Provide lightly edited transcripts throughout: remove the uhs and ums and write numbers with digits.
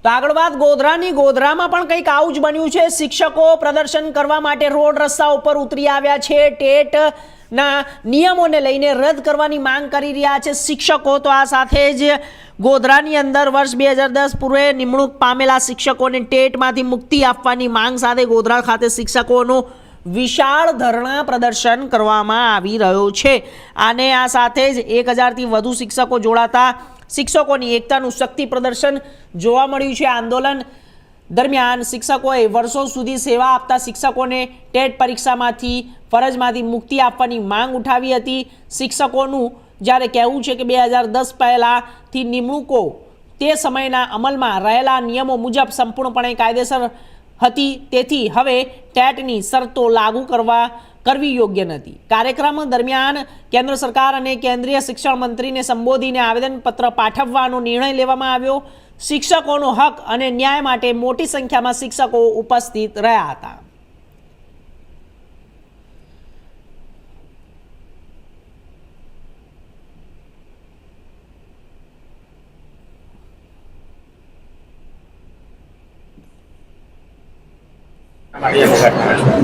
તો આગળ વાત ગોધરાની. ગોધરામાં પણ કંઈક આવું જ બન્યું છે. શિક્ષકો પ્રદર્શન કરવા માટે રોડ રસ્તા ઉપર ઉતરી આવ્યા છે. ટેટના નિયમોને લઈને રદ કરવાની માંગ કરી રહ્યા છે શિક્ષકો. તો આ સાથે જ ગોધરાની અંદર વર્ષ 2010 પૂર્વે નિમણૂક પામેલા શિક્ષકોને ટેટમાંથી મુક્તિ આપવાની માંગ સાથે ગોધરા ખાતે શિક્ષકોનું વિશાળ ધરણા પ્રદર્શન કરવામાં આવી રહ્યો છે. અને આ સાથે જ 1000થી વધુ શિક્ષકો જોડાતા શિક્ષકોની એકતાનું શક્તિ પ્રદર્શન જોવા મળ્યું છે. આંદોલન દરમિયાન શિક્ષકોએ વર્ષો સુધી સેવા આપતા શિક્ષકોને ટેટ પરીક્ષામાંથી ફરજમાંથી મુક્તિ આપવાની માંગ ઉઠાવી હતી. શિક્ષકોનું જ્યારે કહેવું છે કે 2010 પહેલાંથી નિમણૂકો તે સમયના અમલમાં રહેલા નિયમો મુજબ સંપૂર્ણપણે કાયદેસર હતી, તેથી હવે ટેટની શરતો લાગુ કરવી યોગ્ય નથી. કાર્યક્રમ દરમિયાન કેન્દ્ર સરકાર અને કેન્દ્રીય શિક્ષણ મંત્રીને સંબોધીને આવેદનપત્ર પાઠવવાનો નિર્ણય લેવામાં આવ્યો. શિક્ષકોનો હક અને ન્યાય માટે મોટી સંખ્યામાં શિક્ષકો ઉપસ્થિત રહ્યા હતા.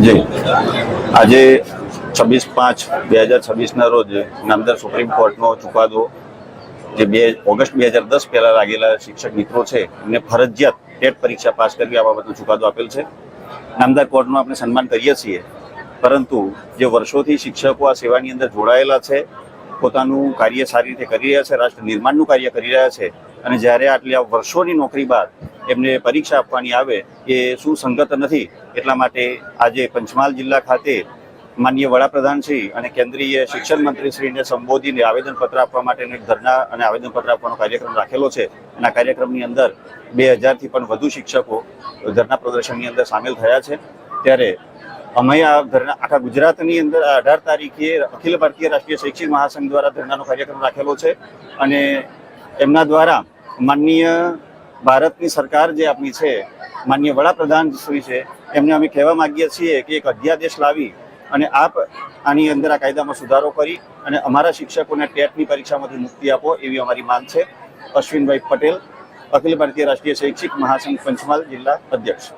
જી, આજે 26/5/2026 રોજ નામદાર સુપ્રીમ કોર્ટનો ચુકાદો જે ઓગસ્ટ 2010 પહેલા લાગેલા શિક્ષક મિત્રો છે એમને ફરજિયાત ટેટ પરીક્ષા પાસ કરવી આ બાબતનો ચુકાદો આપેલ છે. નામદાર કોર્ટનું આપણે સન્માન કરીએ છીએ, પરંતુ જે વર્ષોથી શિક્ષકો આ સેવાની અંદર જોડાયેલા છે, પોતાનું કાર્ય સારી રીતે કરી રહ્યા છે, રાષ્ટ્ર નિર્માણનું કાર્ય કરી રહ્યા છે, અને જ્યારે આટલી વર્ષોની નોકરી બાદ એમને પરીક્ષા આપવાની આવે એ સુસંગત નથી. એટલા માટે આજે પંચમહાલ જિલ્લા ખાતે માનનીય વડાપ્રધાન શ્રી અને કેન્દ્રીય શિક્ષણ મંત્રી શ્રીને સંબોધીને આવેદનપત્ર આપવા માટેનો એક ધરણા અને આવેદનપત્ર આપવાનો કાર્યક્રમ રાખેલો છે. અને આ કાર્યક્રમની અંદર 2000થી પણ વધુ શિક્ષકો ધરણા પ્રદર્શનની અંદર સામેલ થયા છે. ત્યારે અમે આ ધરણા આખા ગુજરાતની અંદર 18 તારીખે અખિલ ભારતીય રાષ્ટ્રીય શૈક્ષિક મહાસંઘ દ્વારા ધરણાનો કાર્યક્રમ રાખેલો છે. અને એમના દ્વારા માનનીય ભારતની સરકાર જે આપણી છે, માનનીય વડાપ્રધાન શ્રી છે, એમને અમે કહેવા માંગીએ છીએ કે એક અધ્યાદેશ લાવી અને આપ આની અંદર આ કાયદામાં સુધારો કરી અને અમારા શિક્ષકોને ટેટની પરીક્ષામાંથી મુક્તિ આપો, એવી અમારી માંગ છે. અશ્વિનભાઈ પટેલ, અખિલ ભારતીય રાષ્ટ્રીય શૈક્ષિક મહાસંઘ પંચમહાલ જિલ્લા અધ્યક્ષ.